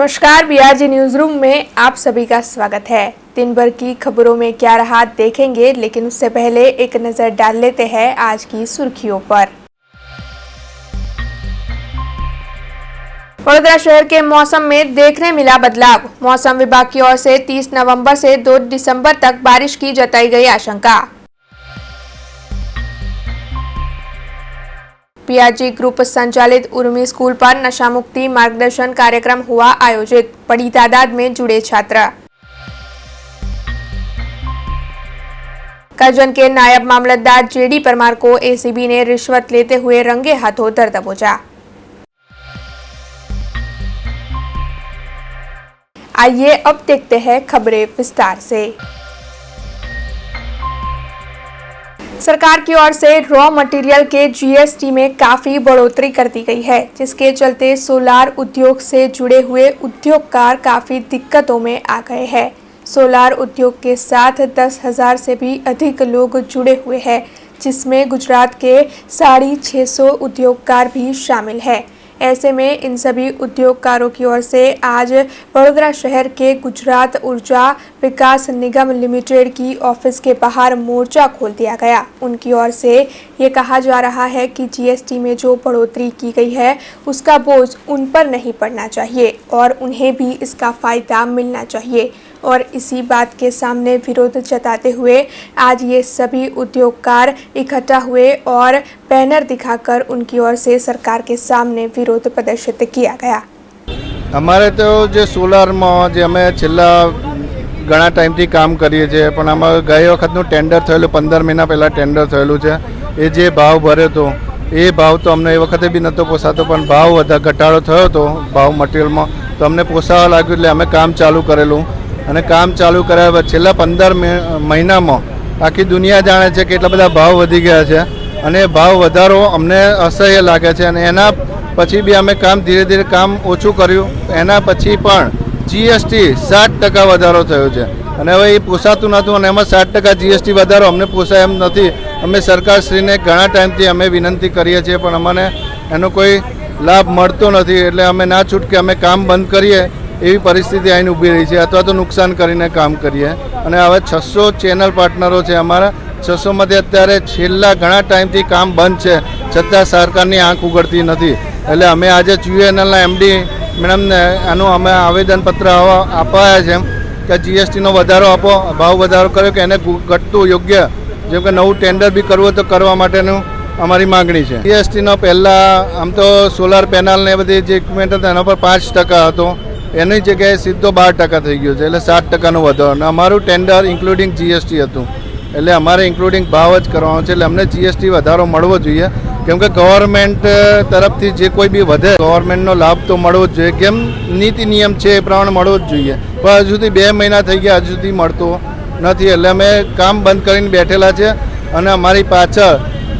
नमस्कार, BRG news room में आप सभी का स्वागत है। दिन भर की खबरों में क्या रहा देखेंगे, लेकिन उससे पहले एक नजर डाल लेते हैं आज की सुर्खियों पर। वडोदरा शहर के मौसम में देखने मिला बदलाव। मौसम विभाग की ओर से 30 नवंबर से 2 दिसंबर तक बारिश की जताई गई आशंका। बीआरजी ग्रुप संचालित उर्मी स्कूल पर नशा मुक्ति मार्गदर्शन कार्यक्रम हुआ आयोजित। बड़ी तादाद में जुड़े छात्र। करजन के नायब मामलतदार जेडी परमार को एसीबी ने रिश्वत लेते हुए रंगे हाथों दर दबोचा। आइए अब देखते हैं खबरें विस्तार से। सरकार की ओर से रॉ मटेरियल के जीएसटी में काफी बढ़ोतरी कर दी गई है, जिसके चलते सोलार उद्योग से जुड़े हुए उद्योगकार काफी दिक्कतों में आ गए हैं। सोलार उद्योग के साथ 10,000 से भी अधिक लोग जुड़े हुए हैं, जिसमें गुजरात के 650 उद्योगकार भी शामिल हैं। ऐसे में इन सभी उद्योगकारों की ओर से आज वडोदरा शहर के गुजरात ऊर्जा विकास निगम लिमिटेड की ऑफिस के बाहर मोर्चा खोल दिया गया। उनकी ओर से ये कहा जा रहा है कि जीएसटी में जो बढ़ोतरी की गई है उसका बोझ उन पर नहीं पड़ना चाहिए और उन्हें भी इसका फायदा मिलना चाहिए। और इसी बात के सामने विरोध जताते हुए आज ये सभी उद्योगकार इकट्ठा हुए और बैनर दिखाकर उनकी ओर से सरकार के सामने विरोध प्रदर्शित किया गया। हमारे तो जो सोलार में जो अमे छेल्ला घणा टाइम थी काम करीए छे, पण आमां गई वखतनुं टेन्डर थयेलुं 15 महीना पहला टेन्डर थयेलुं छे। ए जे भाव भर्यो तो ए भाव तो अमने ए वखते बी नतो पोसातो, पण भाव घटाडो थयो तो भाव मटीरियलमां तो अमने पोसावा लाग्युं એટલે અમે કામ ચાલુ કરેલું અને કામ ચાલુ કર્યા બાદ છેલ્લા 15 મહિનામાં આખી દુનિયા જાણે છે કે એટલા બધા ભાવ વધી ગયા છે અને ભાવ વધારો અમને અસહ્ય લાગે છે અને એના પછી બી અમે કામ ધીરે ધીરે કામ ઓછું કર્યું। એના પછી પણ જીએસટી 60% વધારો થયો છે અને હવે એ પોસાતું નહોતું અને એમાં 60% જીએસટી વધારો અમને પોસાય એમ નથી। અમે સરકારશ્રીને ઘણા ટાઈમથી અમે વિનંતી કરીએ છીએ પણ અમને એનો કોઈ લાભ મળતો નથી, એટલે અમે ના છૂટકે અમે કામ બંધ કરીએ એવી પરિસ્થિતિ આવીને ઊભી રહી છે અથવા તો નુકસાન કરીને કામ કરીએ। અને હવે 600 ચેનલ પાર્ટનરો છે અમારા, 600માંથી અત્યારે છેલ્લા ઘણા ટાઈમથી કામ બંધ છે છતાં સરકારની આંખ ઉઘડતી નથી। એટલે અમે આજે યુએનએલના એમડી મેડમને આનું અમે આવેદનપત્ર આપાયા છે કે જીએસટીનો વધારો આપો, ભાવ વધારો કર્યો કે એને ઘટતું યોગ્ય, જેમ કે નવું ટેન્ડર બી કરવું તો કરવા માટેનું અમારી માગણી છે। જીએસટીનો પહેલાં આમ તો સોલાર પેનલ ને બધી જે ઇક્વિપમેન્ટ હતા એના પર 5% હતો, એની જગ્યાએ સીધો 12% થઈ ગયો છે, એટલે 7%નો વધારો અને અમારું ટેન્ડર ઇન્ક્લુડિંગ જીએસટી હતું એટલે અમારે ઇન્ક્લુડિંગ ભાવ જ કરવાનો છે। એટલે અમને જીએસટી વધારો મળવો જોઈએ, કેમ કે ગવર્મેન્ટ તરફથી જે કોઈ બી વધે ગવર્મેન્ટનો લાભ તો મળવો જ જોઈએ, કેમ નીતિ નિયમ છે એ પ્રમાણે મળવો જ જોઈએ, પણ હજુ સુધી 2 મહિના થઈ ગયા હજુ સુધી મળતો નથી। એટલે અમે કામ બંધ કરીને બેઠેલા છે અને અમારી પાછળ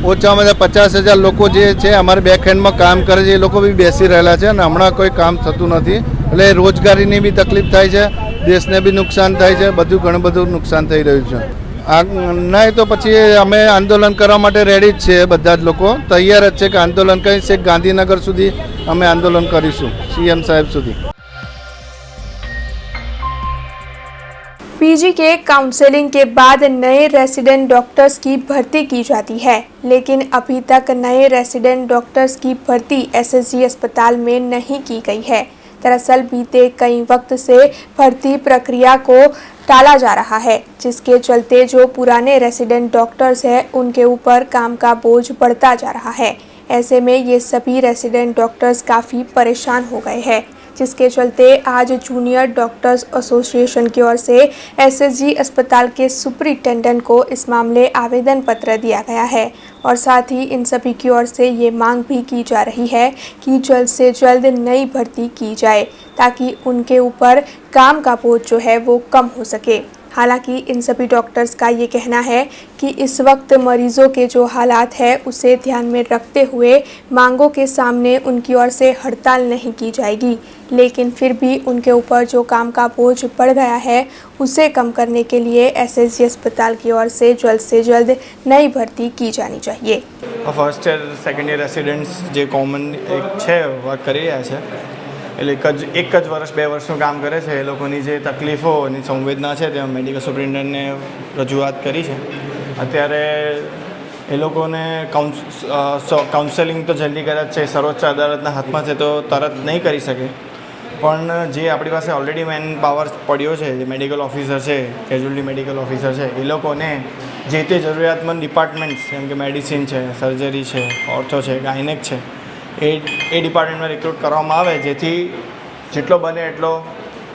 ઓછામાં ઓછા 50,000 લોકો જે છે અમારે બેકહેન્ડમાં કામ કરે છે, એ લોકો બી બેસી રહેલા છે અને હમણાં કોઈ કામ થતું નથી। એટલે રોજગારીની બી તકલીફ થાય છે, દેશને બી નુકસાન થાય છે, બધું ઘણું બધું નુકસાન થઈ રહ્યું છે। આ નહીં તો પછી અમે આંદોલન કરવા માટે રેડી જ છે, બધા જ લોકો તૈયાર જ છે કે આંદોલન કરી છે, ગાંધીનગર સુધી અમે આંદોलन કરીશું, सीएम साहब સુધી। पीजी के काउंसलिंग के बाद नए रेसिडेंट डॉक्टर्स की भर्ती की जाती है, लेकिन अभी तक नए रेसिडेंट डॉक्टर्स की भर्ती एसएसजी अस्पताल में नहीं की गई है। दरअसल बीते कई वक्त से भर्ती प्रक्रिया को टाला जा रहा है, जिसके चलते जो पुराने रेसिडेंट डॉक्टर्स हैं उनके ऊपर काम का बोझ बढ़ता जा रहा है। ऐसे में ये सभी रेसिडेंट डॉक्टर्स काफ़ी परेशान हो गए हैं, जिसके चलते आज जूनियर डॉक्टर्स एसोसिएशन की ओर से एसएसजी अस्पताल के सुपरिटेंडेंट को इस मामले आवेदन पत्र दिया गया है और साथ ही इन सभी की ओर से ये मांग भी की जा रही है कि जल्द से जल्द नई भर्ती की जाए ताकि उनके ऊपर काम का बोझ जो है वो कम हो सके। हालांकि इन सभी डॉक्टर्स का ये कहना है कि इस वक्त मरीजों के जो हालात है उसे ध्यान में रखते हुए मांगों के सामने उनकी ओर से हड़ताल नहीं की जाएगी, लेकिन फिर भी उनके ऊपर जो काम का बोझ बढ़ गया है उसे कम करने के लिए एसएसजी अस्पताल की ओर से जल्द नई भर्ती की जानी चाहिए। First year second year residents जो कॉमन एक है वर्क કરી રહ્યા છે એટલે એક જ વર્ષ 2 વર્ષનું કામ કરે છે. એ લોકોની જે તકલીફો અને સંવેદના છે તે મેડિકલ સુપ્રિન્ટેન્ડન્ટને રજૂઆત કરી છે. અત્યારે એ લોકોને કાઉન્સેલિંગ તો જલ્દી કરે જ છે, સર્વોચ્ચ અદાલતના હાથમાં છે તો તરત નહીં કરી શકે, પણ જે આપણી પાસે ઓલરેડી મેન પાવર પડ્યો છે, જે મેડિકલ ઓફિસર છે, કેઝ્યુઅલ્ટી મેડિકલ ઓફિસર છે, એ લોકોને જે તે જરૂરિયાતમંદ ડિપાર્ટમેન્ટ્સ જેમ કે મેડિસિન છે, સર્જરી છે, ઓર્થો છે, ગાયનેક છે, એ ડિપાર્ટમેન્ટમાં રિક્રુટ કરવામાં આવે, જેથી જેટલો બને એટલો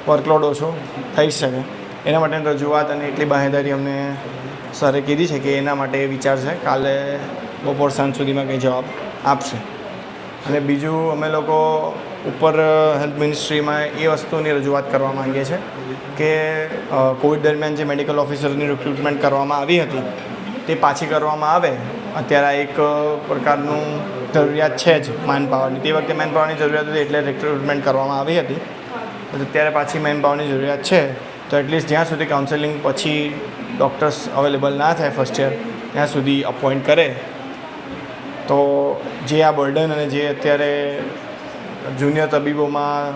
વર્કલોડ ઓછો થઈ શકે. એના માટેની રજૂઆત અને એટલી બાહેંધરી અમને સરે કીધી છે કે એના માટે વિચાર છે. કાલે બપોર સાંજ સુધીમાં કંઈ જવાબ આપશે. અને બીજું અમે લોકો ઉપર હેલ્થ મિનિસ્ટ્રીમાં એ વસ્તુની રજૂઆત કરવા માંગીએ છીએ કે કોવિડ દરમિયાન જે મેડિકલ ઓફિસરની રિક્રુટમેન્ટ કરવામાં આવી હતી તે પાછી કરવામાં આવે. અત્યારે એક પ્રકારનું જરૂરિયાત છે જ મેનપાવરની. તે વખતે મેનપાવરની જરૂરિયાત હતી એટલે રિક્રુટમેન્ટ કરવામાં આવી હતી. અત્યારે પાછી મેનપાવરની જરૂરિયાત છે તો એટલીસ્ટ જ્યાં સુધી કાઉન્સેલિંગ પછી ડૉક્ટર્સ અવેલેબલ ના થાય ફર્સ્ટ યર ત્યાં સુધી અપોઇન્ટ કરે તો જે આ બર્ડન અને જે અત્યારે જુનિયર તબીબોમાં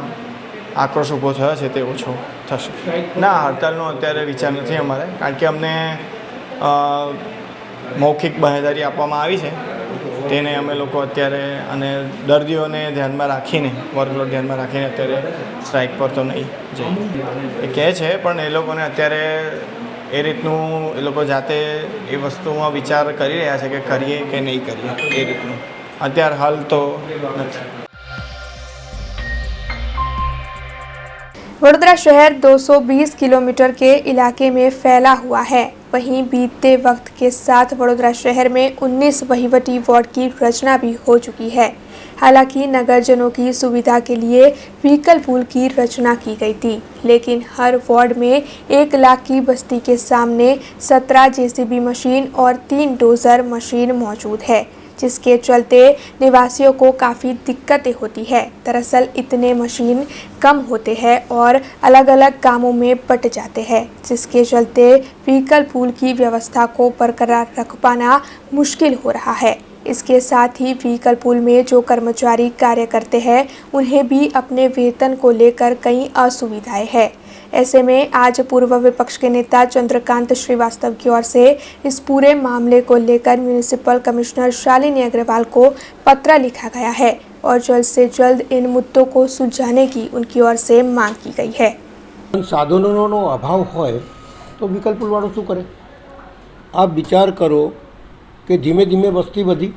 આક્રોશ ઊભો થયો છે તે ઓછો થશે. ના, હડતાલનો અત્યારે વિચાર નથી અમારે, કારણ કે અમને મૌખિક બાહેંધરી આપવામાં આવી છે. તેને અમે લોકો અત્યારે અને દર્દીઓને ધ્યાનમાં રાખીને, વર્કલોડ ધ્યાનમાં રાખીને અત્યારે સ્ટ્રાઇક પર તો નહીં જઈએ. એ કહે છે પણ એ લોકોને અત્યારે એ રીતનું એ લોકો જાતે એ વસ્તુમાં વિચાર કરી રહ્યા છે કે કરીએ કે નહીં કરીએ. એ રીતનું અત્યારે હાલ તો નથી. वडोदरा शहर 220 किलोमीटर के इलाके में फैला हुआ है. वहीं बीतते वक्त के साथ वडोदरा शहर में 19 वहीवटी वार्ड की रचना भी हो चुकी है. हालांकि नगरजनों की सुविधा के लिए व्हीकल पूल की रचना की गई थी, लेकिन हर वार्ड में 1 लाख की बस्ती के सामने 17 जेसीबी मशीन और 3 डोजर मशीन मौजूद है, जिसके चलते निवासियों को काफ़ी दिक्कतें होती है. दरअसल इतने मशीन कम होते हैं और अलग अलग कामों में बट जाते हैं, जिसके चलते व्हीकल पूल की व्यवस्था को बरकरार रख पाना मुश्किल हो रहा है. इसके साथ ही व्हीकल पूल में जो कर्मचारी कार्य करते हैं उन्हें भी अपने वेतन को लेकर कई असुविधाएं हैं. ऐसे में आज पूर्व विपक्ष के नेता चंद्रकांत श्रीवास्तव की ओर से इस पूरे मामले को लेकर म्यूनिसिपल कमिश्नर शालिनी अग्रवाल को पत्र लिखा गया है और जल्द से जल्द इन मुद्दों को सुलझाने की उनकी ओर से मांग की गई है. साधनों अभाव होय तो व्हीकल पूल वालों શું કરે? आप विचार करो કે ધીમે ધીમે વસ્તી વધી,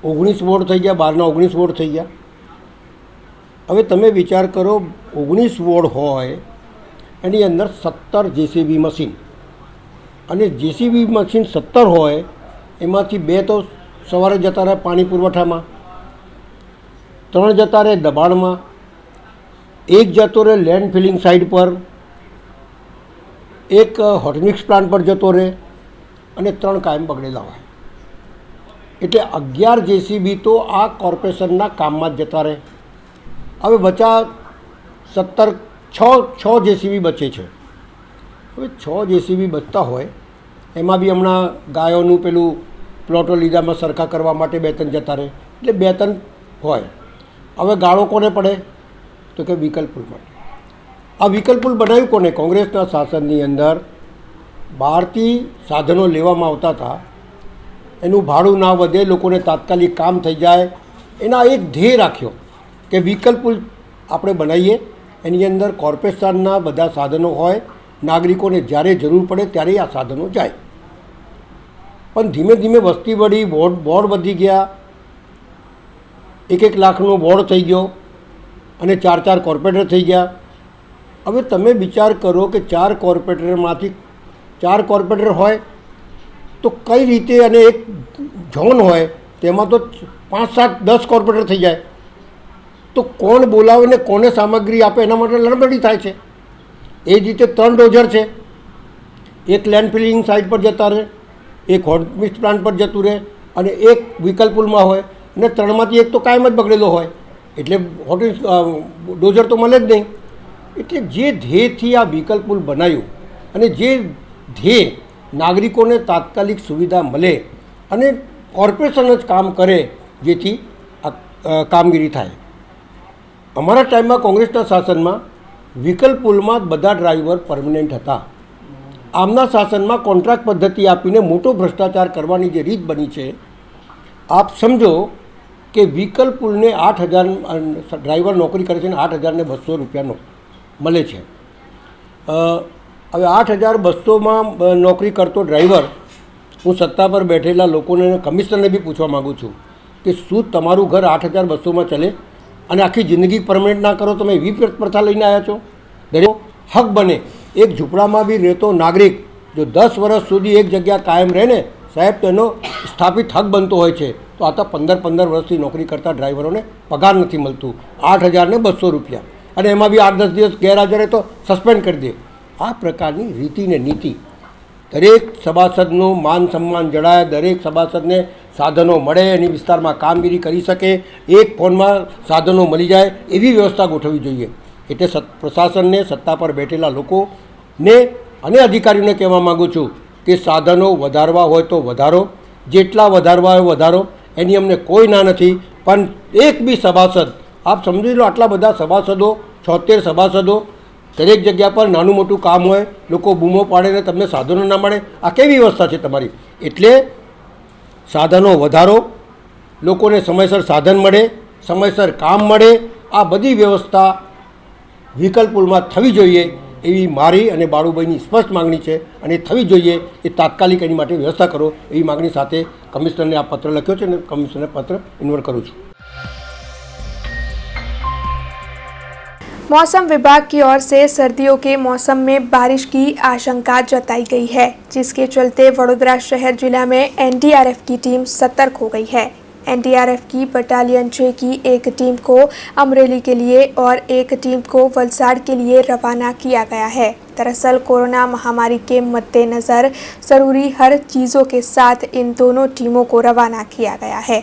19 વોર્ડ થઈ ગયા, 12ના 19 વોર્ડ થઈ ગયા. હવે તમે વિચાર કરો 19 વોર્ડ હોય એની અંદર 17 જેસીબી મશીન, અને જેસીબી મશીન 17 હોય એમાંથી 2 તો સવારે જતા રહે પાણી પુરવઠામાં, 3 જતા રહે દબાણમાં, 1 જતો રહે લેન્ડ ફિલિંગ સાઇડ પર, 1 હોટમિક્સ પ્લાન્ટ પર જતો રહે અને 3 કાયમ બગડેલા હોય. એટલે 11 જેસીબી તો આ કોર્પોરેશનના કામમાં જ જતા રહે. હવે બચા 6 જેસીબી બચે છે. હવે 6 જેસીબી બચતા હોય એમાં બી હમણાં ગાયોનું પેલું પ્લોટો લીધામાં સરખા કરવા માટે 2-3 જતા રહે, એટલે 2-3 હોય. હવે ગાળો કોને પડે તો કે વ્હીકલ પુલ માટે. આ વ્હીકલ પુલ બનાવ્યું કોને? કોંગ્રેસના શાસનની અંદર બહારથી સાધનો લેવામાં આવતા હતા, એનું ભાડું ના વધે, લોકોને તાત્કાલિક કામ થઈ જાય, એના એક ધ્યેય રાખ્યો કે વ્હીકલ પુલ આપણે બનાવીએ, એની અંદર કોર્પોરેશનના બધા સાધનો હોય, નાગરિકોને જ્યારે જરૂર પડે ત્યારે આ સાધનો જાય. પણ ધીમે ધીમે વસ્તી વળી, બોર્ડ વધી ગયા, 1-1 લાખનો બોર્ડ થઈ ગયો અને 4-4 કોર્પોરેટર થઈ ગયા. હવે તમે વિચાર કરો કે 4 કોર્પોરેટરમાંથી 4 કોર્પોરેટર હોય તો કઈ રીતે, અને એક ઝોન હોય તેમાં તો 5-7-10 કોર્પોરેટર થઈ જાય, તો કોણ બોલાવે ને કોને સામગ્રી આપે એના માટે લડબડી થાય છે. એ જ રીતે 3 ડોઝર છે, 1 લેન્ડ ફિલિંગ સાઇટ પર જતા રહે, 1 હોટમિક્સ પ્લાન્ટ પર જતું રહે અને 1 વ્હીકલ પુલમાં હોય, અને 3માંથી 1 તો કાયમ જ બગડેલો હોય, એટલે ડોઝર તો મળે જ નહીં. એટલે જે ધ્યેયથી આ વ્હીકલ પુલ બનાવ્યું અને જે ધ્યેય નાગરિકોને તાત્કાલિક સુવિધા મળે અને કોર્પોરેશન જ કામ કરે જેથી આ કામગીરી થાય. અમારા ટાઈમમાં કોંગ્રેસના શાસનમાં વ્હીકલ પુલમાં જ બધા ડ્રાઈવર પરમનન્ટ હતા. આમના શાસનમાં કોન્ટ્રાક્ટ પદ્ધતિ આપીને મોટો ભ્રષ્ટાચાર કરવાની જે રીત બની છે, આપ સમજો કે વ્હીકલ પુલને 8,000 ડ્રાઈવર નોકરી કરે છે અને 8,200 રૂપિયાનો મળે છે. હવે 8,200માં નોકરી કરતો ડ્રાઈવર, હું સત્તા પર બેઠેલા લોકોને કમિશનરને બી પૂછવા માગું છું કે શું તમારું ઘર 8,200માં ચલે અને આખી જિંદગી પરમનન્ટ ના કરો? તમે એવી પ્રથા લઈને આવ્યા છો. દરેક હક બને. એક ઝૂંપડામાં બી રહેતો નાગરિક જો 10 વર્ષ સુધી એક જગ્યા કાયમ રહે ને સાહેબ, તો એનો સ્થાપિત હક બનતો હોય છે. તો આ તો 15 વર્ષથી નોકરી કરતા ડ્રાઈવરોને પગાર નથી મળતું, 8,200 રૂપિયા, અને એમાં બી 8-10 દિવસ ગેરહાજર તો સસ્પેન્ડ કરી દે. આ પ્રકારની રીતિ ને નીતિ. દરેક સભાસદનું માન સન્માન જળાય, દરેક સભાસદને સાધનો મળે, એની વિસ્તારમાં કામગીરી કરી શકે, એક ફોનમાં સાધનો મળી જાય એવી વ્યવસ્થા ગોઠવવી જોઈએ. એટલે પ્રશાસનને, સત્તા પર બેઠેલા લોકોને અને અધિકારીઓને કહેવા માગું છું કે સાધનો વધારવા હોય તો વધારો, જેટલા વધારવા હોય વધારો, એની અમને કોઈ ના નથી. પણ એક બી સભાસદ, આપ સમજી લો આટલા બધા સભાસદો, 76 સભાસદો, દરેક જગ્યા પર નાનું મોટું કામ હોય, લોકો બૂમો પાડે ને તમને સાધનો ના મળે, આ કેવી વ્યવસ્થા છે તમારી? એટલે સાધનો વધારો, લોકોને સમયસર સાધન મળે, સમયસર કામ મળે, આ બધી વ્યવસ્થા વ્હીકલ પુલમાં થવી જોઈએ એવી મારી અને બાળુભાઈની સ્પષ્ટ માગણી છે. અને થવી જોઈએ એ તાત્કાલિક એની માટે વ્યવસ્થા કરો એવી માગણી સાથે કમિશનરને આ પત્ર લખ્યો છે અને કમિશનરને પત્ર ઇન્વોલ્વ કરું છું. मौसम विभाग की ओर से सर्दियों के मौसम में बारिश की आशंका जताई गई है, जिसके चलते वडोदरा शहर जिला में एनडीआरएफ की टीम सतर्क हो गई है. एनडीआरएफ की बटालियन 6 की एक टीम को अमरेली के लिए और एक टीम को वलसाड़ के लिए रवाना किया गया है. दरअसल कोरोना महामारी के मद्देनज़र ज़रूरी हर चीज़ों के साथ इन दोनों टीमों को रवाना किया गया है.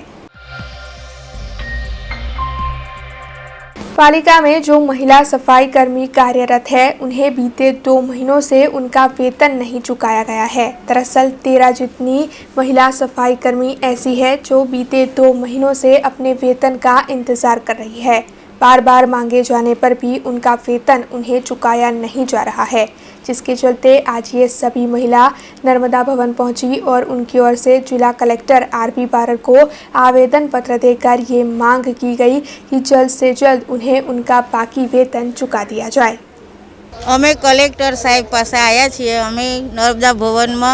पालिका में जो महिला सफाई कर्मी कार्यरत है, उन्हें बीते 2 महीनों से उनका वेतन नहीं चुकाया गया है. दरअसल 13 जितनी महिला सफाई कर्मी ऐसी है जो बीते 2 महीनों से अपने वेतन का इंतजार कर रही है. बार बार मांगे जाने पर भी उनका वेतन उन्हें चुकाया नहीं जा रहा है, जिसके चलते आज ये सभी महिला नर्मदा भवन पहुंची और उनकी ओर से जिला कलेक्टर आरबी बारड़ को आवेदन पत्र देकर ये मांग की गई कि जल्द से जल्द उन्हें उनका बाकी वेतन चुका दिया जाए. અમે કલેક્ટર સાહેબ પાસે આવ્યા છીએ. અમે નર્મદા ભવનમાં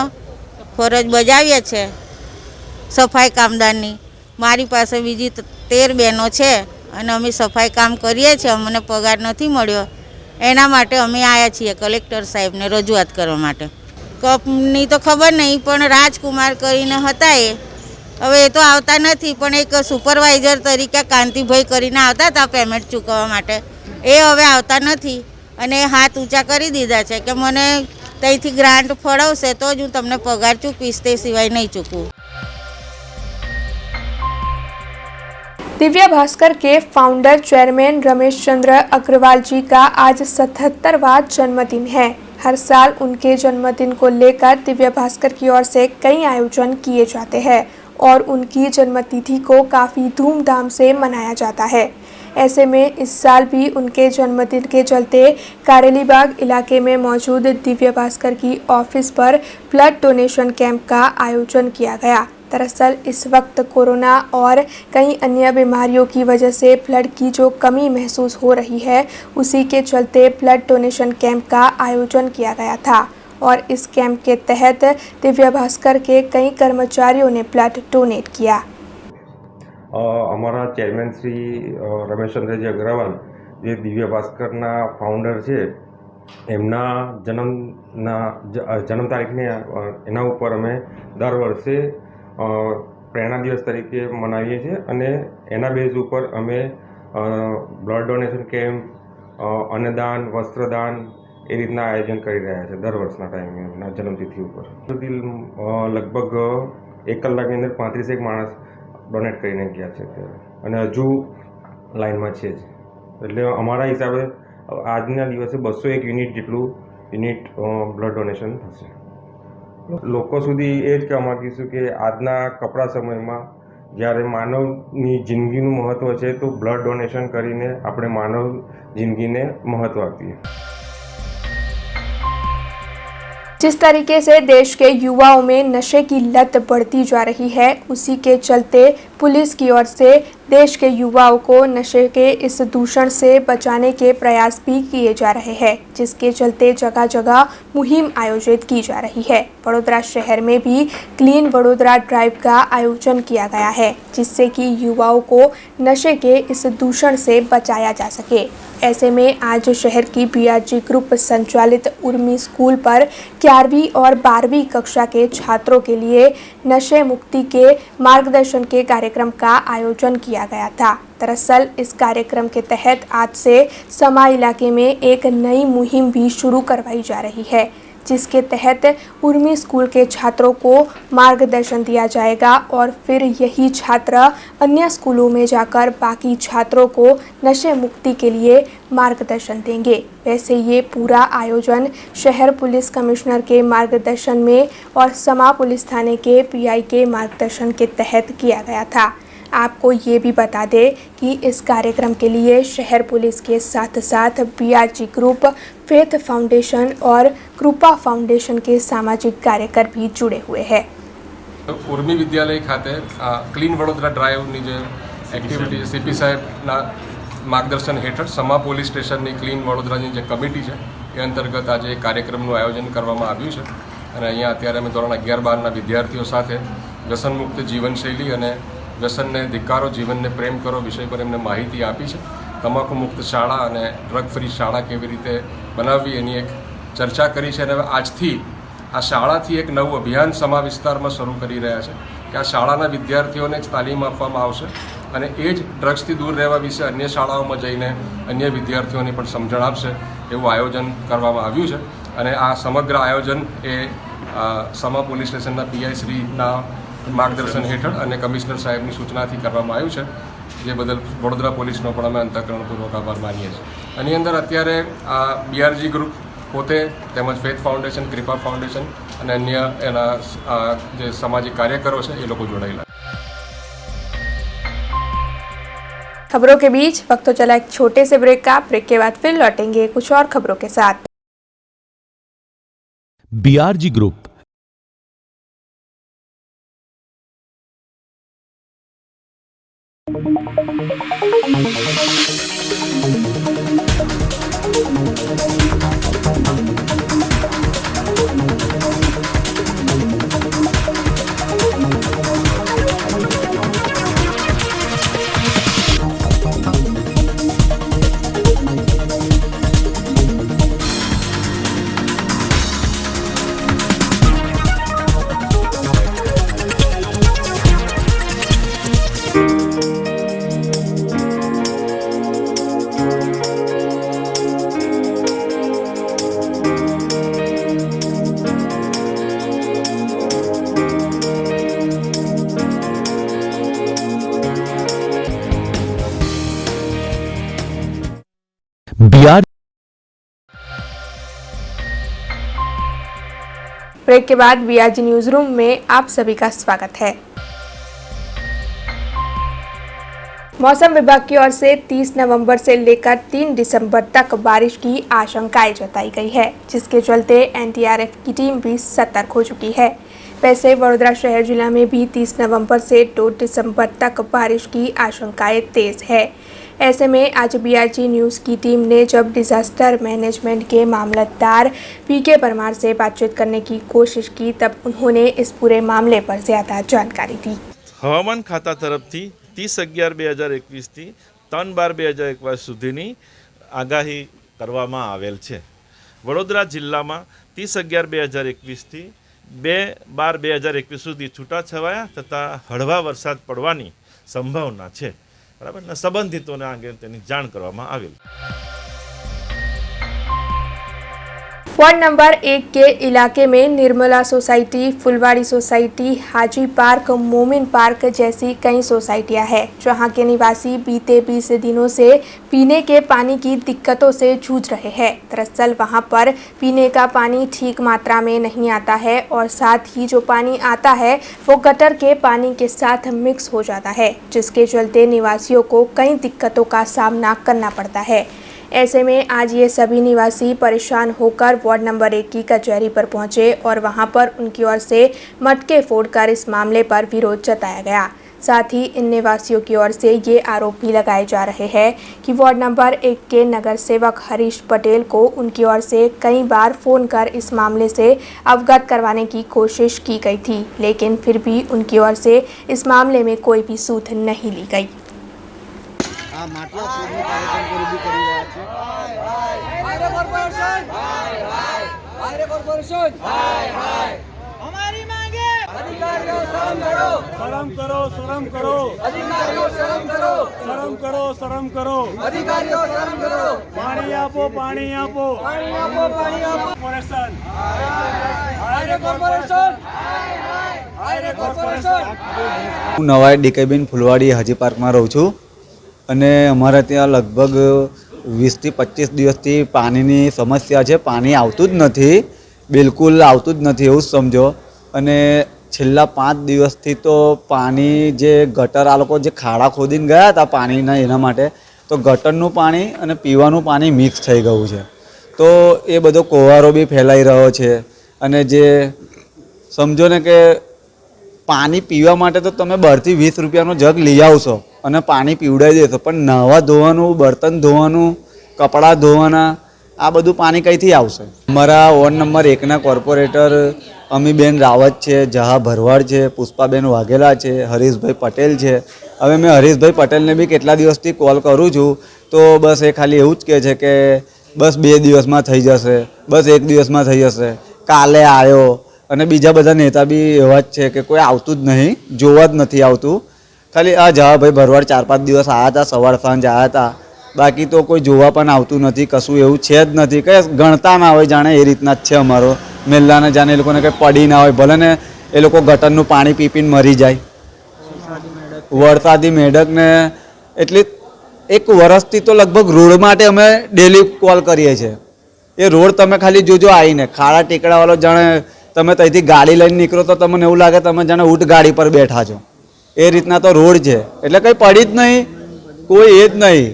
ફરજ બજાવીએ છીએ સફાઈ કામદારની. મારી પાસે બીજી 13 બહેનો છે અને અમે સફાઈ કામ કરીએ છીએ. અમને પગાર નથી મળ્યો. એના માટે અમે આવ્યા છીએ કલેક્ટર સાહેબને રજૂઆત કરવા માટે. કંપની તો ખબર નહીં, પણ રાજકુમાર કરીને હતા એ, હવે એ તો આવતા નથી. પણ એક સુપરવાઇઝર તરીકે કાંતિભાઈ કરીને આવતા હતા પેમેન્ટ ચૂકવવા માટે, એ હવે આવતા નથી અને હાથ ઊંચા કરી દીધા છે કે મને ત્યાંથી ગ્રાન્ટ ફળવશે તો જ હું તમને પગાર ચૂકવીશ, તે સિવાય નહીં ચૂકવું. दिव्य भास्कर के फाउंडर चेयरमैन रमेश चंद्र अग्रवाल जी का आज 77वां जन्मदिन है. हर साल उनके जन्मदिन को लेकर दिव्य भास्कर की ओर से कई आयोजन किए जाते हैं और उनकी जन्मतिथि को काफ़ी धूमधाम से मनाया जाता है. ऐसे में इस साल भी उनके जन्मदिन के चलते कारेलीबाग इलाके में मौजूद दिव्य भास्कर की ऑफिस पर ब्लड डोनेशन कैंप का आयोजन किया गया. दरअसल इस वक्त कोरोना और कई अन्य बीमारियों की वजह से ब्लड की जो कमी महसूस हो रही है, उसी के चलते ब्लड डोनेशन कैंप का आयोजन किया गया था और इस कैंप के तहत दिव्य भास्कर के कई कर्मचारियों ने ब्लड डोनेट किया. અમારા ચેરમેન શ્રી રમેશચંદ્રજી અગ્રવાલ જે દિવ્ય ભાસ્કરના ફાઉન્ડર છે, એમના જન્મ તારીખને એના ઉપર અમે દર વર્ષે પ્રેરણા દિવસ તરીકે મનાવીએ છીએ અને એના બેઝ ઉપર અમે બ્લડ ડોનેશન કેમ્પ, અન્નદાન, વસ્ત્રદાન એ રીતના આયોજન કરી રહ્યા છે દર વર્ષના ટાઈમે એમના જન્મતિથિ ઉપર. લગભગ 1 કલાકની અંદર 35 માણસ ડોનેટ કરીને ગયા છે અત્યારે અને હજુ લાઇનમાં છે જ. એટલે અમારા હિસાબે આજના દિવસે 201 યુનિટ બ્લડ ડોનેશન થશે. લોકો સુધી એ જ કહેવા માગીશું કે આજના કપરા સમયમાં જ્યારે માનવની જિંદગીનું મહત્ત્વ છે તો બ્લડ ડોનેશન કરીને આપણે માનવ જિંદગીને મહત્ત્વ આપીએ। जिस तरीके से देश के युवाओं में नशे की लत बढ़ती जा रही है, उसी के चलते पुलिस की ओर से देश के युवाओं को नशे के इस दूषण से बचाने के प्रयास भी किए जा रहे हैं, जिसके चलते जगह जगह मुहिम आयोजित की जा रही है। वडोदरा शहर में भी क्लीन वडोदरा ड्राइव का आयोजन किया गया है, जिससे कि युवाओं को नशे के इस दूषण से बचाया जा सके। ऐसे में आज शहर की बीआरजी ग्रुप संचालित उर्मी स्कूल पर 11वीं और 12वीं कक्षा के छात्रों के लिए नशे मुक्ति के मार्गदर्शन के कार्यक्रम का आयोजन किया गया था। दरअसल इस कार्यक्रम के तहत आज से समा इलाके में एक नई मुहिम भी शुरू करवाई जा रही है, जिसके तहत उर्मी स्कूल के छात्रों को मार्गदर्शन दिया जाएगा और फिर यही छात्र अन्य स्कूलों में जाकर बाकी छात्रों को नशे मुक्ति के लिए मार्गदर्शन देंगे। वैसे ये पूरा आयोजन शहर पुलिस कमिश्नर के मार्गदर्शन में और समा पुलिस थाने के पीआई के मार्गदर्शन के तहत किया गया था। आपको ये भी बता दें कि इस कार्यक्रम के लिए शहर पुलिस के साथ साथ बीआरजी ग्रुप, फेथ फाउंडेशन और कृपा फाउंडेशन के सामाजिक कार्यकर भी जुड़े हुए हैं। उर्मी विद्यालय खाते क्लीन वडोदरा ड्राइवनी जे एक्टिविटी सीपी साहेबना मार्गदर्शन हेठળ સમા પોલીસ સ્ટેશનની ક્લીન વડોદરાની જે કમિટી છે એ અંતર્ગત આજે એક કાર્યક્રમનું આયોજન કરવામાં આવ્યું છે અને અહીંયા અત્યારે અમે ધોરણ 11-12ના વિદ્યાર્થીઓ સાથે વ્યસનમુક્ત જીવનશૈલી અને વ્યસનને ધિક્કારો જીવનને પ્રેમ કરો વિષય પર એમને માહિતી આપી છે। તમાકુ મુક્ત શાળા અને ડ્રગ ફ્રી શાળા કેવી રીતે બનાવવી એની એક ચર્ચા કરી છે અને આજથી આ શાળાથી એક નવું અભિયાન સમા વિસ્તારમાં શરૂ કરી રહ્યા છે કે આ શાળાના વિદ્યાર્થીઓને જ તાલીમ આપવામાં આવશે અને એ જ ડ્રગ્સથી दूर રહેવા વિશે અન્ય શાળાઓમાં જઈને અન્ય વિદ્યાર્થીઓને પણ સમજણ આપશે એવું આયોજન કરવામાં આવ્યું છે અને આ સમગ્ર આયોજન એ સમા પોલીસ સ્ટેશનના પીઆઈ શ્રીના માર્ગદર્શન હેઠળ અને કમિશનર સાહેબની સૂચનાથી કરવામાં આવ્યું છે, જે બદલ વડોદરા પોલીસનો પણ અમે અંતઃકરણપૂર્વક આભાર માનીએ છીએ। આની અંદર અત્યારે આ બીઆરજી ગ્રુપ પોતે તેમજ ફેથ ફાઉન્ડેશન, કૃપા ફાઉન્ડેશન અને અન્ય એના જે સામાજિક કાર્યકરો છે એ લોકો જોડાયેલા। खबरों के बीच वक्त तो चला एक छोटे से ब्रेक का। ब्रेक के बाद फिर लौटेंगे कुछ और खबरों के साथ। बीआरजी ग्रुप ब्रेक के बाद बीआरजी न्यूज रूम में आप सभी का स्वागत है। मौसम विभाग की ओर से 30 नवंबर से लेकर 3 दिसंबर तक बारिश की आशंकाएं जताई गई है, जिसके चलते एनडीआरएफ की टीम भी सतर्क हो चुकी है। वैसे वडोदरा शहर जिला में भी 30 नवंबर से 2 दिसंबर तक बारिश की आशंकाएं तेज है। ऐसे में आज बीआरजी न्यूज़ की टीम ने जब डिजास्टर मैनेजमेंट के मामलतदार पीके परमार से बातचीत करने की कोशिश की, तब उन्होंने इस पूरे मामले पर ज़्यादा जानकारी दी। हवामान खाता तरफथी 30/11/2021 થી 3/12/2021 સુધીની આગાહી કરવામાં આવેલ છે। વડોદરા જિલ્લામાં 30/11/2021 થી 2/12/2021 સુધી છૂટાછવાયા તથા હળવા વરસાદ પડવાની સંભાવના છે, બરાબર ને। સંબંધિતોને આ અંગે તેની જાણ કરવામાં આવેલ। वार्ड नंबर 1 के इलाके में निर्मला सोसाइटी, फुलवाड़ी सोसाइटी, हाजी पार्क, मोमिन पार्क जैसी कई सोसाइटियां हैं, जहां के निवासी बीते 20 दिनों से पीने के पानी की दिक्कतों से जूझ रहे हैं। दरअसल वहां पर पीने का पानी ठीक मात्रा में नहीं आता है और साथ ही जो पानी आता है वो गटर के पानी के साथ मिक्स हो जाता है, जिसके चलते निवासियों को कई दिक्कतों का सामना करना पड़ता है। ऐसे में आज ये सभी निवासी परेशान होकर वार्ड नंबर 1 की कचहरी पर पहुंचे और वहां पर उनकी ओर से मटके फोड़कर इस मामले पर विरोध जताया गया। साथ ही इन निवासियों की ओर से ये आरोप भी लगाए जा रहे हैं कि वार्ड नंबर 1 के नगर सेवक हरीश पटेल को उनकी ओर से कई बार फ़ोन कर इस मामले से अवगत करवाने की कोशिश की गई थी, लेकिन फिर भी उनकी ओर से इस मामले में कोई भी सूद नहीं ली गई। हमारी मांगे अधिकारियों शर्म करो, शर्म करो, शर्म करो, अधिकारियों शर्म करो, शर्म करो, शर्म करो, अधिकारियों शर्म करो, पानी आपो, पानी आपो, पानी आपो, पानी आपो, कॉर्पोरेशन, हाय कॉर्पोरेशन, हाय कॉर्पोरेशन। હું નવાઈ ડીકેબીન ફુલવાડી હાજી પાર્કમાં રહું છું અને અમારે ત્યાં લગભગ 20 થી 25 દિવસથી પાણીની સમસ્યા છે। પાણી આવતું જ નથી, બિલકુલ આવતું જ નથી એવું જ સમજો। અને છેલ્લા 5 દિવસથી તો પાણી જે ગટર આ લોકો જે ખાડા ખોદીને ગયા હતા પાણીના એના માટે, તો ગટરનું પાણી અને પીવાનું પાણી મિક્સ થઈ ગયું છે। તો એ બધો કોવારો બી ફેલાઈ રહ્યો છે। અને જે સમજો ને કે પાણી પીવા માટે તો તમે બહારથી 20 રૂપિયાનો જગ લઈ આવશો અને પાણી પીવડાવી દેશો, પણ નાહવા ધોવાનું, બર્તન ધોવાનું, કપડાં ધોવાના આ બધું પાણી કઈથી આવશે? અમારા વોર્ડ નંબર 1ના કોર્પોરેટર અમીબેન રાવત છે, જહા ભરવાડ છે, પુષ્પાબેન વાઘેલા છે, હરીશભાઈ પટેલ છે। હવે મેં હરીશભાઈ પટેલને બી કેટલા દિવસથી કોલ કરું છું તો બસ એ ખાલી એવું જ કહે છે કે બસ 2 દિવસમાં થઈ જશે, બસ 1 દિવસમાં થઈ જશે, કાલે આવ્યો। અને બીજા બધા નેતા બી એવા જ છે કે કોઈ આવતું જ નહીં, જોવા જ નથી આવતું। ખાલી આ જહાભાઈ ભરવાડ 4-5 દિવસ આવ્યા હતા, સવાર સાંજ આવ્યા હતા, બાકી તો કોઈ જોવા પણ આવતું નથી, કશું એવું છે જ નથી, કંઈ ગણતા ના હોય, જાણે એ રીતના જ છે અમારો મેલ્લાને, જાણે એ લોકોને કંઈ પડી ના હોય, ભલે ને એ લોકો ગટરનું પાણી પી પીને મરી જાય। વરસાદી મેઢકને એટલી 1 વર્ષથી તો લગભગ રોડ માટે અમે ડેલી કોલ કરીએ છીએ। એ રોડ તમે ખાલી જોજો આવીને, ખાડા ટેકડાવાળો જાણે તમે ત્યાંથી ગાડી લઈને નીકળો તો તમને એવું લાગે તમે જાણે ઊંટ ગાડી પર બેઠા છો, એ રીતના તો રોડ છે। એટલે કંઈ પડી જ નહીં, કોઈ એ જ નહીં।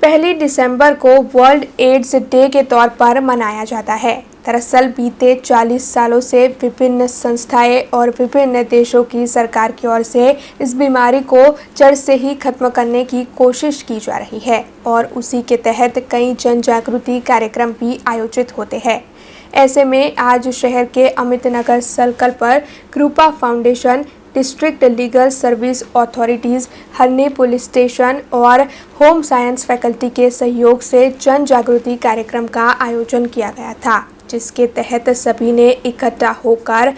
1 दिसंबर को वर्ल्ड एड्स डे के तौर पर मनाया जाता है। दरअसल बीते 40 सालों से विभिन्न संस्थाएं और विभिन्न देशों की सरकार की ओर से इस बीमारी को जड़ से ही खत्म करने की कोशिश की जा रही है और उसी के तहत कई जन जागृति कार्यक्रम भी आयोजित होते हैं। ऐसे में आज शहर के अमित नगर सर्कल पर कृपा foundation, district legal service authorities, हरनी पुलिस स्टेशन और होम साइंस फैकल्टी के सहयोग से जन जागृति कार्यक्रम का आयोजन किया गया था, जिसके तहत सभी ने इकट्ठा होकर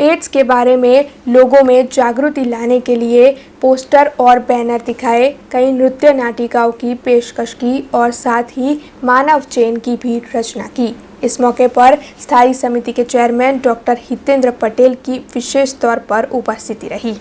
एड्स के बारे में लोगों में जागृति लाने के लिए पोस्टर और बैनर दिखाए, कई नृत्य नाटिकाओं की पेशकश की और साथ ही मानव चेन की भी रचना की। इस मौके पर स्थायी समिति के चेयरमैन डॉक्टर हितेंद्र पटेल की विशेष तौर पर उपस्थिति रही।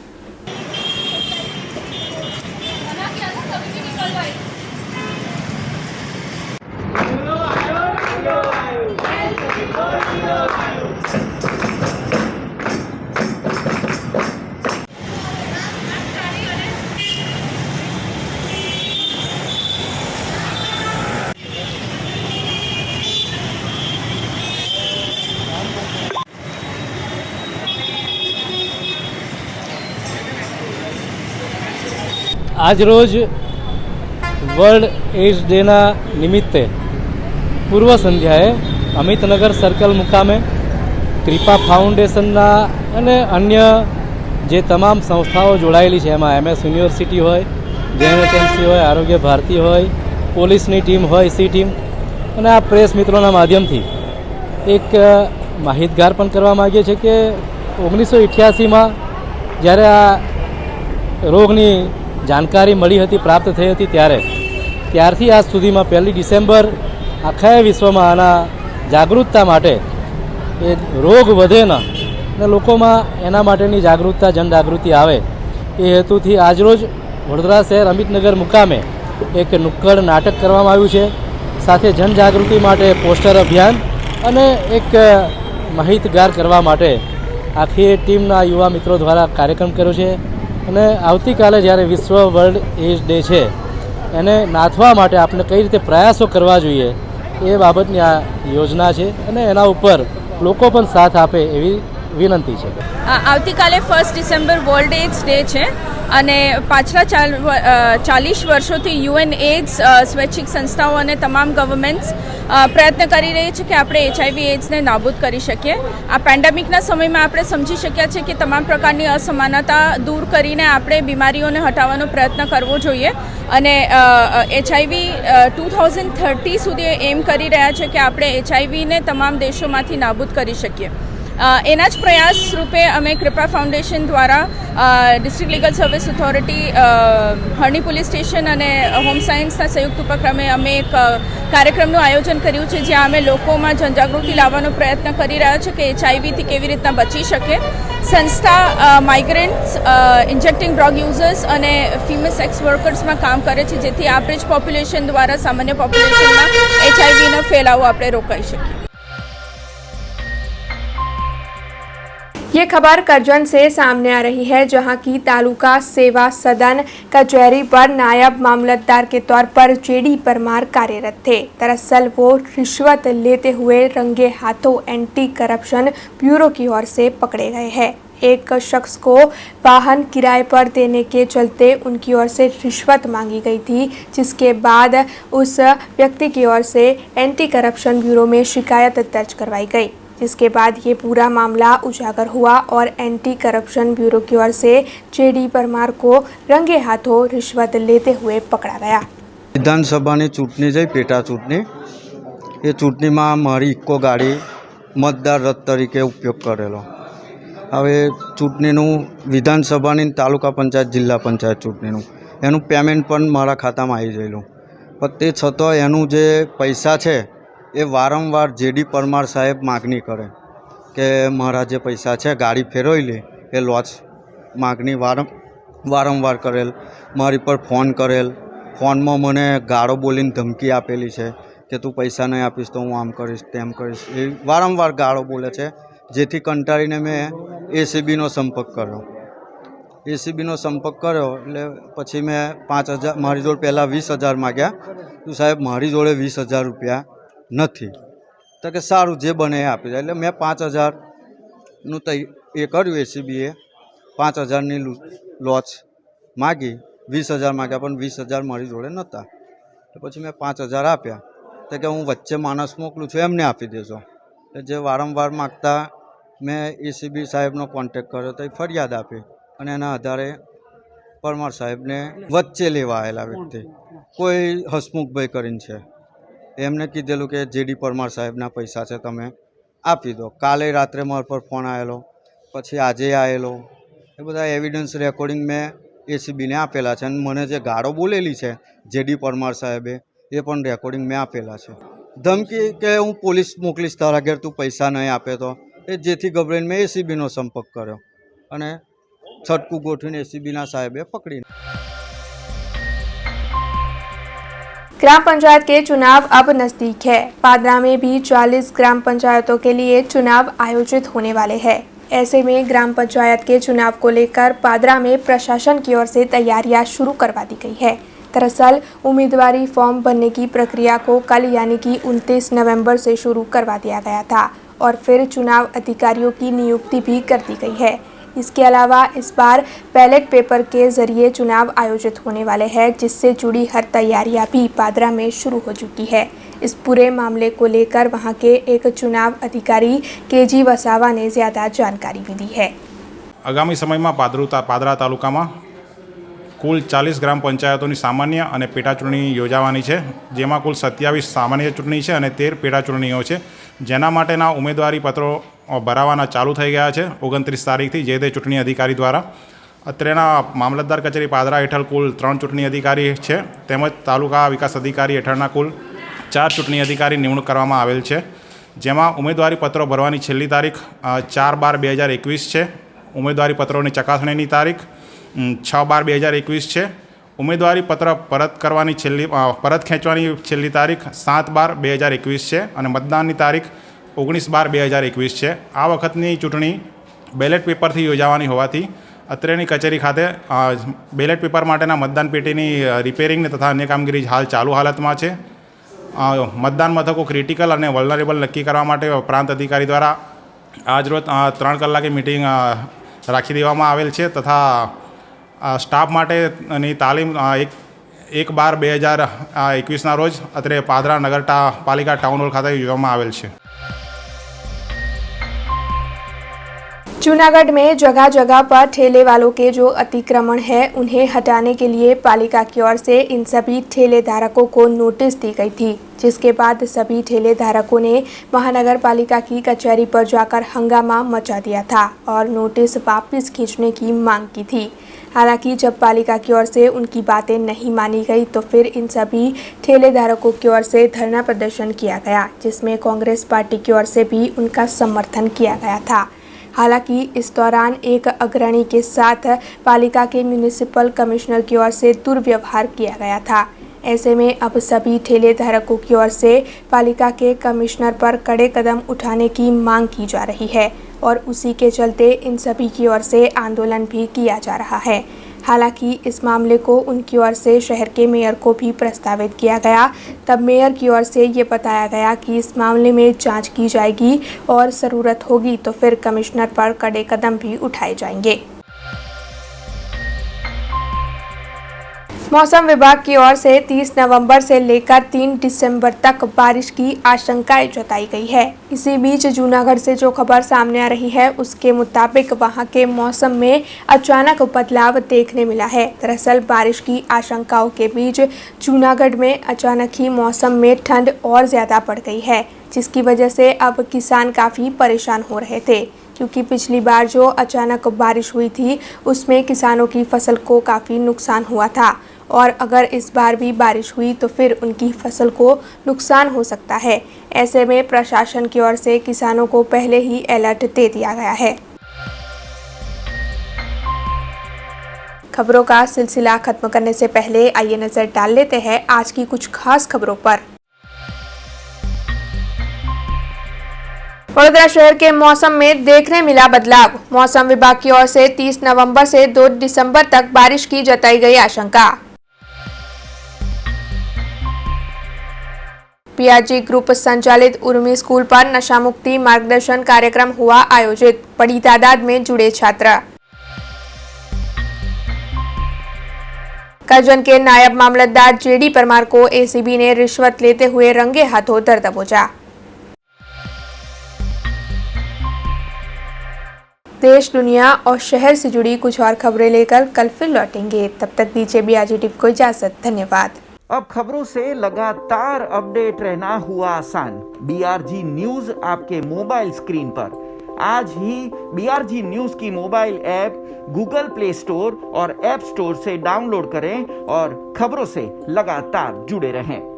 આજ રોજ વર્લ્ડ એડ્સ ડેના નિમિત્તે પૂર્વ સંધ્યાએ અમિતનગર સર્કલ મુકામે કૃપા ફાઉન્ડેશનના અને અન્ય જે તમામ સંસ્થાઓ જોડાયેલી છે, એમાં MS યુનિવર્સિટી હોય, JNHMC હોય, આરોગ્ય ભારતી હોય, પોલીસની ટીમ હોય, સી ટીમ, અને આ પ્રેસ મિત્રોના માધ્યમથી એક માહિતગાર પણ કરવા માગીએ છીએ કે 1988માં જ્યારે આ રોગની જાણકારી મળી હતી, પ્રાપ્ત થઈ હતી, ત્યારે ત્યારથી આજ સુધીમાં 1 ડિસેમ્બર આખા વિશ્વમાં આના જાગૃતતા માટે એ રોગ વધે ન અને લોકોમાં એના માટેની જાગૃતતા જનજાગૃતિ આવે એ હેતુથી આજરોજ વડોદરા શહેર અમિતનગર મુકામે એક નુક્કડ નાટક કરવામાં આવ્યું છે. સાથે જનજાગૃતિ માટે પોસ્ટર અભિયાન અને એક માહિતગાર કરવા માટે આખી ટીમના યુવા મિત્રો દ્વારા કાર્યક્રમ કર્યો છે. અને આવતીકાલે જ્યારે વિશ્વ વર્લ્ડ એઇડ્સ ડે છે એને નાથવા માટે આપણે કઈ રીતે પ્રયાસો કરવા જોઈએ એ બાબતની આ યોજના છે અને એના ઉપર લોકો પણ સાથ આપે એવી વિનંતી છે. આવતીકાલે 1 ડિસેમ્બર વર્લ્ડ એઇડ્સ ડે છે અને પાછલા 40 વર્ષોથી યુએન એઇડ્સ સ્વૈચ્છિક સંસ્થાઓ અને તમામ ગવર્મેન્ટ્સ પ્રયત્ન કરી રહી છે કે આપણે HIV એઇડ્સને નાબૂદ કરી શકીએ. આ પેન્ડેમિકના સમયમાં આપણે સમજી શક્યા છે કે તમામ પ્રકારની અસમાનતા દૂર કરીને આપણે બીમારીઓને હટાવવાનો પ્રયત્ન કરવો જોઈએ અને HIV 2030 સુધી એમ કરી રહ્યા છે કે આપણે HIVને તમામ દેશોમાંથી નાબૂદ કરી શકીએ. એના જ પ્રયાસ રૂપે અમે કૃપા ફાઉન્ડેશન દ્વારા ડિસ્ટ્રિક્ટ લીગલ સર્વિસ ઓથોરિટી, હરણી પોલીસ સ્ટેશન અને હોમ સાયન્સના સંયુક્ત ઉપક્રમે અમે એક કાર્યક્રમનું આયોજન કર્યું છે જ્યાં અમે લોકોમાં જનજાગૃતિ લાવવાનો પ્રયત્ન કરી રહ્યા છે કે HIVથી કેવી રીતના બચી શકે. સંસ્થા માઇગ્રન્ટ્સ, ઇન્જેક્ટિંગ ડ્રગ યુઝર્સ અને ફિમેલ સેક્સ વર્કર્સમાં કામ કરે છે જેથી એવરેજ પોપ્યુલેશન દ્વારા સામાન્ય પોપ્યુલેશનમાં HIVનો ફેલાવો આપણે રોકાઈ શકીએ. ये खबर करजन से सामने आ रही है जहां की तालुका सेवा सदन कचहरी पर नायब मामलतदार के तौर पर जेडी परमार कार्यरत थे. दरअसल वो रिश्वत लेते हुए रंगे हाथों एंटी करप्शन ब्यूरो की ओर से पकड़े गए हैं. एक शख्स को वाहन किराए पर देने के चलते उनकी ओर से रिश्वत मांगी गई थी, जिसके बाद उस व्यक्ति की ओर से एंटी करप्शन ब्यूरो में शिकायत दर्ज करवाई गई, जिसके बाद ये पूरा मामला उजागर हुआ और एंटी करप्शन ब्यूरो की ओर से जेडी परमार को रंगे हाथों रिश्वत लेते हुए पकड़ा गया. વિધાનસભાની ચૂંટણી જઈ પેટા ચૂંટણી એ ચૂંટણીમાં મારી ઇકો ગાડી મતદાર રથ તરીકે ઉપયોગ કરેલો. હવે ચૂંટણીનું વિધાનસભાની તાલુકા પંચાયત જિલ્લા પંચાયત ચૂંટણીનું એનું પેમેન્ટ પણ મારા ખાતામાં આવી ગયેલું. પણ તે છતાં એનું જે પૈસા છે એ વારંવાર જેડી પરમાર સાહેબ માગણી કરે કે મારા જે પૈસા છે ગાડી ફેરવી લે એ લોચ માગણી વારંવાર કરેલ. મારી પર ફોન કરેલ, ફોનમાં મને ગાળો બોલીને ધમકી આપેલી છે કે તું પૈસા નહીં આપીશ તો હું આમ કરીશ તેમ કરીશ, એ વારંવાર ગાળો બોલે છે. જેથી કંટાળીને મેં ACBનો સંપર્ક કર્યો. ACBનો સંપર્ક કર્યો એટલે પછી મેં 5,000 મારી જોડે પહેલાં 20,000 માગ્યા. તો સાહેબ મારી જોડે 20,000 રૂપિયા નથી. તો કે સારું જે બને એ આપી જાય. એટલે મેં 5,000નું એ કર્યું. ACBએ 5,000ની લોચ માગી, 20,000 માગ્યા પણ 20,000 મારી જોડે નહોતા. તો પછી મેં 5,000 આપ્યા. તો કે હું વચ્ચે માણસ મોકલું છું એમને આપી દેજો. જે વારંવાર માગતા મેં ACB સાહેબનો કોન્ટેક્ટ કર્યો તો એ ફરિયાદ આપી અને એના આધારે પરમાર સાહેબને વચ્ચે લેવા આવેલા વ્યક્તિ કોઈ હસમુખભાઈ કરીને છે એમને કીધેલું કે જેડી પરમાર સાહેબના પૈસા છે તમે આપી દો. કાલે રાત્રે મારા પર ફોન આવેલો, પછી આજે આવેલો. એ બધા એવિડન્સ રેકોર્ડિંગ મેં ACBને આપેલા છે અને મને જે ગાળો બોલેલી છે જેડી પરમાર સાહેબે એ પણ રેકોર્ડિંગ મેં આપેલા છે. ધમકી કે હું પોલીસ મોકલીશ તારા ઘેર તું પૈસા નહીં આપે તો, એ જેથી ગભરાઈને મેં ACBનો સંપર્ક કર્યો અને છટકું ગોઠવીને ACBના સાહેબે પકડીને. ग्राम पंचायत के चुनाव अब नजदीक है. पादरा में भी 40 ग्राम पंचायतों के लिए चुनाव आयोजित होने वाले हैं. ऐसे में ग्राम पंचायत के चुनाव को लेकर पादरा में प्रशासन की ओर से तैयारियां शुरू करवा दी गई है. दरअसल उम्मीदवारी फॉर्म भरने की प्रक्रिया को कल यानी कि 29 नवंबर से शुरू करवा दिया गया था और फिर चुनाव अधिकारियों की नियुक्ति भी कर दी गई है. इसके अलावा इस बार बैलेट पेपर के जरिए चुनाव आयोजित होने वाले हैं, जिससे जुड़ी हर तैयारियां भी पादरा में शुरू हो चुकी है. इस पूरे मामले को लेकर वहां के एक चुनाव अधिकारी KG वसावा ने ज़्यादा जानकारी भी दी है. आगामी समय में पादरा तालुका में कुल 40 ग्राम पंचायतों सामान्य और पेटा चूंटणी योजावानी है, जेमां कुल 27 सामान्य चूंटणी है और 13 पेटा चूंटणीओ है. जेना माटेना उम्मीदवारी पत्रों भरावाना चालू थई गया है 29 तारीखथी जे ते चूंटणी अधिकारी द्वारा. અત્રેના મામલતદાર કચેરી પાદરા હેઠળ કુલ 3 ચૂંટણી અધિકારી છે તેમજ તાલુકા વિકાસ અધિકારી હેઠળના કુલ 4 ચૂંટણી અધિકારી નિમણૂક કરવામાં આવેલ છે, જેમાં ઉમેદવારી પત્રો ભરવાની છેલ્લી તારીખ 4/12/2021 છે. ઉમેદવારી પત્રોની ચકાસણીની તારીખ 6/12/2021 છે. ઉમેદવારી પત્ર પરત ખેંચવાની છેલ્લી તારીખ 7/12/2021 છે અને મતદાનની તારીખ 19/12/2021 છે. આ વખતની ચૂંટણી બેલેટ પેપરથી યોજાવાની હોવાથી અત્રેની કચેરી ખાતે બેલેટ પેપર માટેના મતદાન પેટીની રિપેરિંગ તથા અન્ય કામગીરી હાલ ચાલુ હાલતમાં છે. મતદાન મથકો ક્રિટિકલ અને વલ્નરેબલ નક્કી કરવા માટે પ્રાંત અધિકારી દ્વારા આજરોજ 3 કલાકે મિટિંગ રાખી દેવામાં આવેલ છે તથા સ્ટાફ માટેની તાલીમ 1/12/2021ના રોજ અત્રે પાદરા નગરપાલિકા ટાઉન હોલ ખાતે યોજવામાં આવેલ છે. जूनागढ़ में जगह जगह पर ठेले वालों के जो अतिक्रमण है उन्हें हटाने के लिए पालिका की ओर से इन सभी ठेले धारकों को नोटिस दी गई थी, जिसके बाद सभी ठेले धारकों ने महानगर पालिका की कचहरी पर जाकर हंगामा मचा दिया था और नोटिस वापस खींचने की मांग की थी। हालांकि जब पालिका की ओर से उनकी बातें नहीं मानी गई तो फिर इन सभी ठेले धारकों की ओर से धरना प्रदर्शन किया गया, जिसमें कांग्रेस पार्टी की ओर से भी उनका समर्थन किया गया था। हालांकि इस दौरान एक अग्रणी के साथ पालिका के म्यूनिसिपल कमिश्नर की ओर से दुर्व्यवहार किया गया था। ऐसे में अब सभी ठेले धारकों की ओर से पालिका के कमिश्नर पर कड़े कदम उठाने की मांग की जा रही है और उसी के चलते इन सभी की ओर से आंदोलन भी किया जा रहा है। हालांकि इस मामले को उनकी ओर से शहर के मेयर को भी प्रस्तावित किया गया, तब मेयर की ओर से ये बताया गया कि इस मामले में जांच की जाएगी और ज़रूरत होगी तो फिर कमिश्नर पर कड़े कदम भी उठाए जाएंगे। मौसम विभाग की ओर से 30 नवंबर से लेकर 3 दिसंबर तक बारिश की आशंकाएं जताई गई है। इसी बीच जूनागढ़ से जो खबर सामने आ रही है उसके मुताबिक वहां के मौसम में अचानक बदलाव देखने मिला है। दरअसल बारिश की आशंकाओं के बीच जूनागढ़ में अचानक ही मौसम में ठंड और ज़्यादा बढ़ गई है, जिसकी वजह से अब किसान काफ़ी परेशान हो रहे थे, क्योंकि पिछली बार जो अचानक बारिश हुई थी उसमें किसानों की फसल को काफ़ी नुकसान हुआ था और अगर इस बार भी बारिश हुई तो फिर उनकी फसल को नुकसान हो सकता है। ऐसे में प्रशासन की ओर से किसानों को पहले ही अलर्ट दे दिया गया है। खबरों का सिलसिला खत्म करने से पहले आइए नजर डाल लेते हैं आज की कुछ खास खबरों पर। वडोदरा शहर के मौसम में देखने मिला बदलाव। मौसम विभाग की ओर से 30 नवंबर से 2 दिसंबर तक बारिश की जताई गई आशंका। पीआरजी ग्रुप संचालित उर्मी स्कूल पर नशा मुक्ति मार्गदर्शन कार्यक्रम हुआ आयोजित, बड़ी तादाद में जुड़े छात्र। करजन के नायब मामलतदार जेडी परमार को एसीबी ने रिश्वत लेते हुए रंगे हाथों दर दबोचा। देश, दुनिया और शहर से जुड़ी कुछ और खबरें लेकर कल फिर लौटेंगे। तब तक दीजिए बीआरजी टिप को इजाजत। धन्यवाद। अब खबरों से लगातार अपडेट रहना हुआ आसान। बीआरजी न्यूज आपके मोबाइल स्क्रीन पर। आज ही बीआरजी न्यूज की mobile app Google play store और ऐप स्टोर से डाउनलोड करें और खबरों से लगातार जुड़े रहें।